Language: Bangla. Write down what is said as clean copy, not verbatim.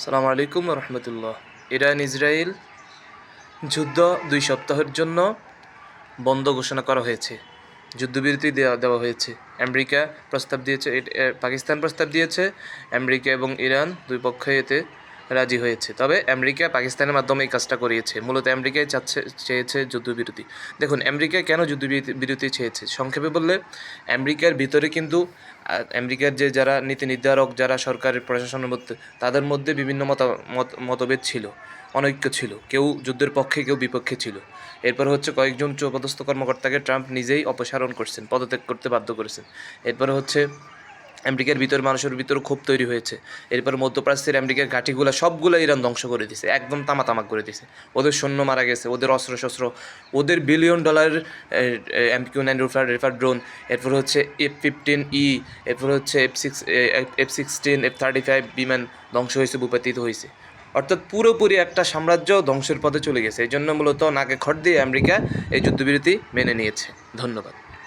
আসসালামু আলাইকুম রহমতুল্লাহ। ইরান ইসরায়েল যুদ্ধ 2 সপ্তাহের জন্য বন্ধ ঘোষণা করা হয়েছে। যুদ্ধবিরতি দেওয়া হয়েছে। আমেরিকা প্রস্তাব দিয়েছে, পাকিস্তান প্রস্তাব দিয়েছে। আমেরিকা এবং ইরান দুই পক্ষই এতে রাজি হয়েছে। তবে আমেরিকা পাকিস্তানের মাধ্যমে এই কাজটা করিয়েছে। মূলত আমেরিকাই চেয়েছে যুদ্ধবিরতি। দেখুন, আমেরিকা কেন যুদ্ধবিরতি চেয়েছে সংক্ষেপে বললে, আমেরিকার ভিতরে কিন্তু আমেরিকার যে যারা নীতি নির্ধারক, যারা সরকারের প্রশাসনের মধ্যে, তাদের মধ্যে বিভিন্ন মতভেদ ছিল, অনৈক্য ছিল। কেউ যুদ্ধের পক্ষে, কেউ বিপক্ষে ছিল। এরপর হচ্ছে কয়েকজন উচ্চপদস্থ কর্মকর্তাকে ট্রাম্প নিজেই অপসারণ করছেন, পদত্যাগ করতে বাধ্য করেছেন। এরপরে হচ্ছে আমেরিকার ভিতর মানুষের ভিতরে ক্ষোভ তৈরি হয়েছে। এরপর মধ্যপ্রাচ্যের আমেরিকার ঘাঁটিগুলো সবগুলো ইরান ধ্বংস করে দিছে, একদম তামাক করে দিছে। ওদের সৈন্য মারা গেছে, ওদের অস্ত্রশস্ত্র, ওদের $1 বিলিয়ন MQ-9 রেফার ড্রোন, এরপর হচ্ছে F-15E, এরপর হচ্ছে F-16, F-35 বিমান ধ্বংস হয়েছে, ভূপাতিত হয়েছে। অর্থাৎ পুরোপুরি একটা সাম্রাজ্য ধ্বংসের পথে চলে গেছে। এই জন্য মূলত নাকে খড় দিয়ে আমেরিকা এই যুদ্ধবিরতি মেনে নিয়েছে। ধন্যবাদ।